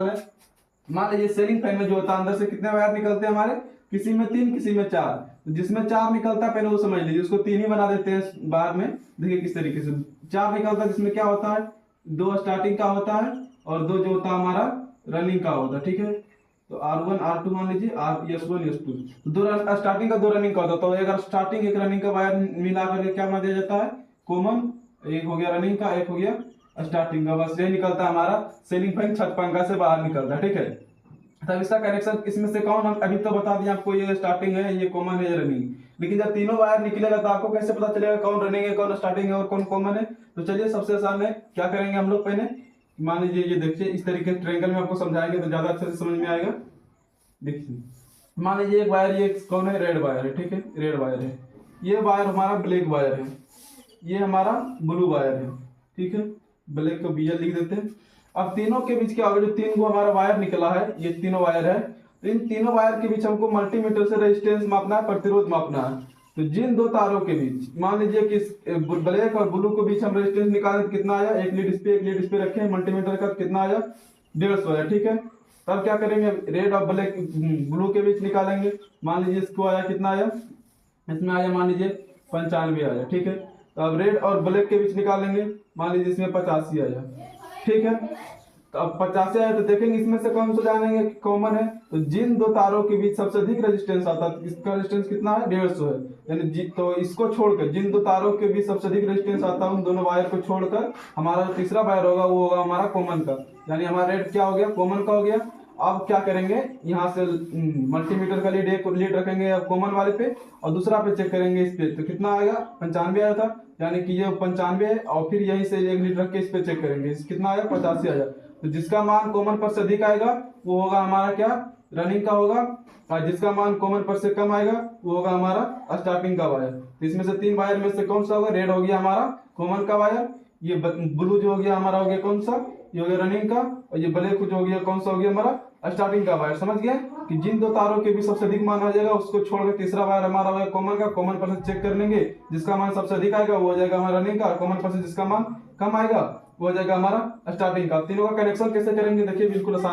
मान लीजिए ceiling fan में जो होता है अंदर से कितने वायर निकलते हैं हमारे, किसी में 3 किसी में 4। तो जिसमें 4 निकलता है पहले वो समझ लीजिए, उसको 3 ही बना देते हैं बाद में। देखिए किस तरीके से 4 निकलता है, जिसमें क्या होता है 2 स्टार्टिंग का होता है और 2 जो होता है हमारा रनिंग का होता है। ठीक है, तो R1 R2 मान लीजिए S1 S2, तो 2 स्टार्टिंग का 2 रनिंग का होता है। तो अगर स्टार्टिंग एक रनिंग का वायर मिला करके क्या बना दिया जाता है कॉमन, एक हो गया रनिंग का, एक हो गया स्टार्टिंग का। बस यही निकलता है हमारा सेलिंग फैन छत पंखा से बाहर निकलता है। ठीक है, तब इसका कनेक्शन इसमें से कौन, हम अभी तो बता दिया आपको, ये स्टार्टिंग है, ये कॉमन है, ये रनिंग। लेकिन जब तीनों वायर निकलेगा तो आपको कैसे पता चलेगा कौन रनिंग है, कौन स्टार्टिंग है और कौन कॉमन है। तो चलिए सबसे आसान है, क्या करेंगे हम लोग पहले, मान लीजिए ये देखिए इस तरीके से ट्रायंगल में आपको समझाएंगे तो ज्यादा अच्छे से समझ में आएगा। देखिए मान लीजिए एक वायर, ये कौन है, रेड वायर है। ठीक है, रेड वायर है, ये वायर हमारा ब्लैक वायर है, ये हमारा ब्लू वायर है। ठीक है, ब्लैक को बीएल लिख देते हैं। अब तीनों के बीच क्या होगा, जो 3 को हमारा वायर निकला है, ये तीनों वायर है, तो इन तीनों वायर के बीच हमको मल्टीमीटर से रेजिस्टेंस मापना है, प्रतिरोध मापना है। तो जिन 2 तारों के बीच, मान लीजिए कि ब्लैक और ब्लू के बीच हम रेजिस्टेंस निकालें तो कितना आया, एक लीड इस पे रखे मल्टीमीटर का, कितना आया 150 आया। ठीक है, तब क्या करेंगे, रेड और ब्लैक ब्लू के बीच निकालेंगे। मान लीजिए इसको आया, कितना आया, इसमें आया मान लीजिए 95 आया। ठीक है, तो अब रेड और ब्लैक के बीच निकालेंगे, मान लीजिए इसमें 85 आया। ठीक है, तो अब 85 आया तो देखेंगे इसमें से कौन सा जानेंगे कॉमन है। तो जिन 2 तारों के बीच सबसे अधिक रेजिस्टेंस आता है, इसका रेजिस्टेंस कितना है 150 है, यानी तो इसको छोड़कर जिन 2 तारों के बीच सबसे अधिक रेजिस्टेंस आता है उन दोनों वायर को छोड़कर हमारा जो तीसरा वायर होगा वो होगा हमारा कॉमन का, यानी हमारा रेड क्या हो गया, कॉमन का हो गया। अब क्या करेंगे, यहाँ से मल्टीमीटर का लीड, एक लीड रखेंगे कॉमन वाले पे और दूसरा पे चेक करेंगे इस पे, तो कितना आएगा 95 आया था, यानी कि ये 95 है। और फिर यहीं से एक लीड रख के इस पे चेक करेंगे, कितना आया 85 आया। तो जिसका मान कॉमन पर से अधिक आएगा वो होगा हमारा क्या, रनिंग का होगा, और जिसका मान कॉमन पर से कम आएगा वो होगा हमारा स्टार्टिंग का वायर। तो इसमें से 3 वायर में से कौन सा होगा, रेड हो गया हमारा कॉमन का वायर, ये ब्लू जो हो गया हमारा हो गया कौन सा, ये हो गया रनिंग का, और ये ब्लैक जो हो गया कौन सा हो गया हमारा स्टार्टिंग का वायर। समझ गए कि जिन 2 तारों के भी सबसे अधिक मान आ जाएगा उसको छोड़कर तीसरा वायर हमारा हो गया कॉमन का, कॉमन पर से चेक कर लेंगे, जिसका मान सबसे अधिक आएगा वो हो जाएगा हमारा रनिंग का, कॉमन पर से जिसका मान कम आएगा वो हो जाएगा हमारा स्टार्टिंग का। तीनों का कनेक्शन कैसे करेंगे देखिए, बिल्कुल आसान।